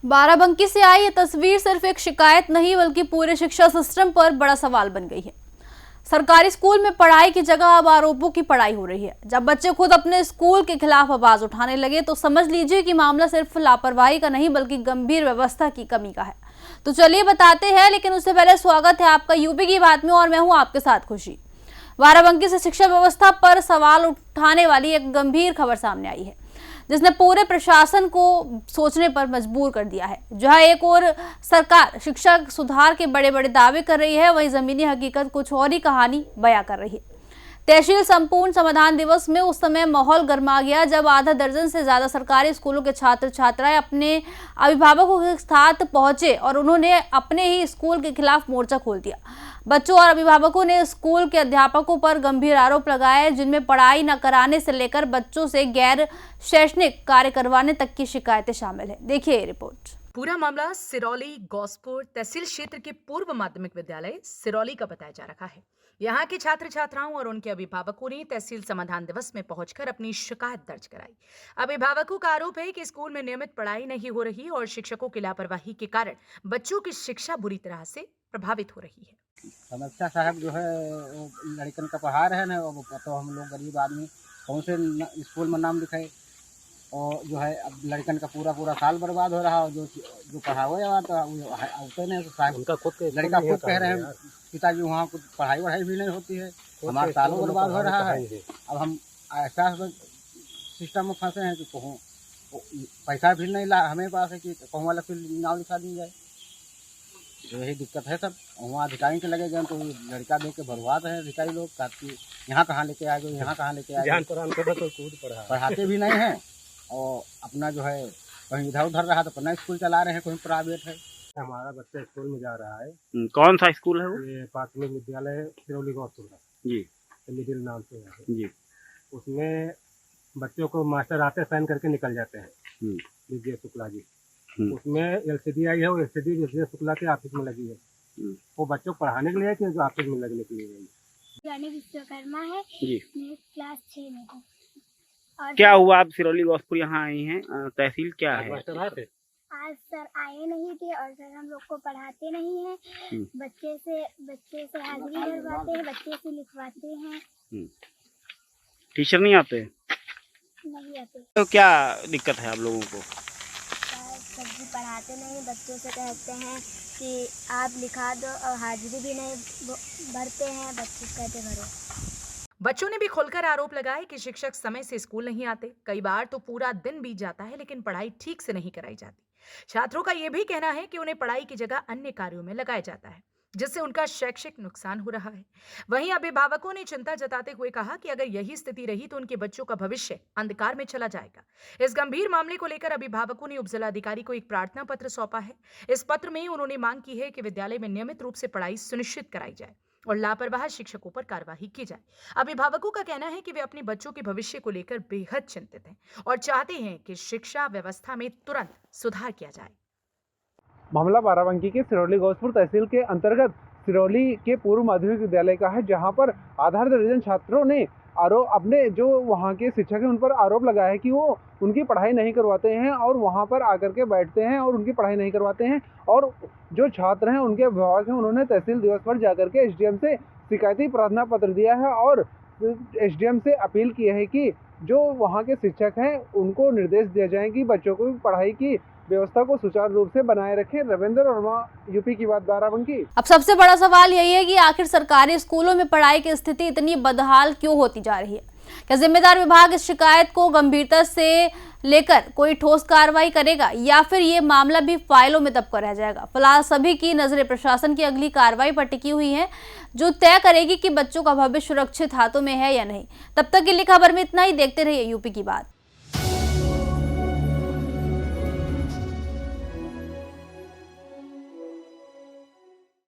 बाराबंकी से आई ये तस्वीर सिर्फ एक शिकायत नहीं बल्कि पूरे शिक्षा सिस्टम पर बड़ा सवाल बन गई है। सरकारी स्कूल में पढ़ाई की जगह अब आरोपों की पढ़ाई हो रही है। जब बच्चे खुद अपने स्कूल के खिलाफ आवाज उठाने लगे तो समझ लीजिए कि मामला सिर्फ लापरवाही का नहीं बल्कि गंभीर व्यवस्था की कमी का है। तो चलिए बताते हैं, लेकिन उससे पहले स्वागत है आपका यूपी की बात में और मैं हूँ आपके साथ खुशी। बाराबंकी से शिक्षा व्यवस्था पर सवाल उठाने वाली एक गंभीर खबर सामने आई है जिसने पूरे प्रशासन को सोचने पर मजबूर कर दिया है। जहां एक और सरकार शिक्षा सुधार के बड़े बड़े दावे कर रही है, वहीं जमीनी हकीकत कुछ और ही कहानी बयां कर रही है। तहसील संपूर्ण समाधान दिवस में उस समय माहौल गर्मा गया जब आधा दर्जन से ज्यादा सरकारी स्कूलों के छात्र छात्राएं अपने अभिभावकों के साथ पहुंचे और उन्होंने अपने ही स्कूल के खिलाफ मोर्चा खोल दिया। बच्चों और अभिभावकों ने स्कूल के अध्यापकों पर गंभीर आरोप लगाए, जिनमें पढ़ाई न कराने से लेकर बच्चों से गैर शैक्षणिक कार्य करवाने तक की शिकायतें शामिल है। देखिए ये रिपोर्ट। पूरा मामला सिरौली गौसपुर तहसील क्षेत्र के पूर्व माध्यमिक विद्यालय सिरौली का बताया जा रहा है। यहाँ के छात्र छात्राओं और उनके अभिभावकों ने तहसील समाधान दिवस में पहुंचकर अपनी शिकायत दर्ज कराई। अभिभावकों का आरोप है कि स्कूल में नियमित पढ़ाई नहीं हो रही और शिक्षकों की लापरवाही के कारण बच्चों की शिक्षा बुरी तरह से प्रभावित हो रही है। समस्या साहब जो है लड़कन का पढ़ा रहे हैं, तो हम लोग गरीब आदमी कौन से स्कूल में नाम लिखाए, और जो है अब लड़कन का पूरा साल बर्बाद हो रहा है। जो पढ़ावे तो आते नहीं, तो साहब लड़का खुद कह रहे हैं पिताजी वहाँ कुछ पढ़ाई वढ़ाई भी नहीं होती है, हमारा सालों बर्बाद हो रहा है। अब हम ऐसा सिस्टम में फंसे हैं कि कहूँ पैसा भी नहीं ला हमें पास है कि कहूँ वाला फिर नाम लिखा दी जाए। तो यही दिक्कत है सब। वहाँ अधिकारी के लगे गए तो लड़का दे के बर्बाद है अधिकारी लोग, कहते यहाँ कहाँ लेके आ गए, यहाँ कहाँ लेके आ गए, पढ़ाते भी नहीं हैं और अपना जो है कहीं इधर उधर रहा तो अपना स्कूल चला रहे हैं, कहीं प्राइवेट है। हमारा बच्चा स्कूल में जा रहा है। कौन सा स्कूल है वो? ये प्राथमिक विद्यालय सिरौली गौसपुर का जी, मिडिल नाम से है जी। उसमें बच्चों को मास्टर आते साइन करके निकल जाते हैं। विजय शुक्ला जी, उसमें एलसीडी आई है, वो एलसीडी विजय शुक्ला के ऑफिस में लगी है। वो बच्चों को पढ़ाने के लिए कि ऑफिस में लगने के लिए विश्वकर्मा है जी। क्लास 6 में है। और क्या हुआ, आप सिरौली गौसपुर यहाँ आई हैं, तहसील क्या है? आज सर आए नहीं थे और सर हम लोग को पढ़ाते नहीं हैं। बच्चे से हाजिरी भरवाते हैं, बच्चे से लिखवाते हैं। टीचर नहीं आते? नहीं आते। तो क्या दिक्कत है आप लोगों को? सर जी पढ़ाते नहीं, बच्चों से कहते हैं कि आप लिखा दो और हाजिरी भी नहीं भरते हैं, बच्चे कहते भरो। बच्चों ने भी खुलकर आरोप लगाए कि शिक्षक समय से स्कूल नहीं आते। कई बार तो पूरा दिन बीत जाता है लेकिन पढ़ाई ठीक से नहीं कराई जाती। छात्रों का यह भी कहना है कि उन्हें पढ़ाई की जगह अन्य कार्यों में लगाया जाता है, जिससे उनका शैक्षिक नुकसान हो रहा है। वहीं अभिभावकों ने चिंता जताते हुए कहा कि अगर यही स्थिति रही तो उनके बच्चों का भविष्य अंधकार में चला जाएगा। इस गंभीर मामले को लेकर अभिभावकों ने उपजिलाधिकारी को एक प्रार्थना पत्र सौंपा है। इस पत्र में उन्होंने मांग की है कि विद्यालय में नियमित रूप से पढ़ाई सुनिश्चित कराई जाए और लापरवाह शिक्षकों पर कार्रवाई की जाए। अभिभावकों का कहना है कि वे अपने बच्चों के भविष्य को लेकर बेहद चिंतित हैं और चाहते हैं कि शिक्षा व्यवस्था में तुरंत सुधार किया जाए। मामला बाराबंकी के सिरौली गौसपुर तहसील के अंतर्गत सिरौली के पूर्व माध्यमिक विद्यालय का है, जहां पर आधा दर्जन छात्रों ने अपने जो वहां के शिक्षक हैं उन पर आरोप लगाया है कि वो उनकी पढ़ाई नहीं करवाते हैं और वहां पर आकर के बैठते हैं और उनकी पढ़ाई नहीं करवाते हैं। और जो छात्र हैं उनके अभिभावक हैं, उन्होंने तहसील दिवस पर जाकर के एसडीएम से शिकायती प्रार्थना पत्र दिया है और एसडीएम से अपील की है कि जो वहां के शिक्षक हैं उनको निर्देश दिया जाए कि बच्चों को पढ़ाई की व्यवस्था को सुचारू रूप से बनाए रखें। रविंद्र वर्मा, यूपी की बात, बाराबंकी। अब सबसे बड़ा सवाल यही है कि आखिर सरकारी स्कूलों में पढ़ाई की स्थिति इतनी बदहाल क्यों होती जा रही है? क्या जिम्मेदार विभाग इस शिकायत को गंभीरता से लेकर कोई ठोस कार्रवाई करेगा या फिर ये मामला भी फाइलों में दबकर रह जाएगा? फिलहाल सभी की नजरें प्रशासन की अगली कार्रवाई पर टिकी हुई हैं, जो तय करेगी कि बच्चों का भविष्य सुरक्षित हाथों में है या नहीं। तब तक के लिए खबर में इतना ही। देखते रहिए यूपी की बात।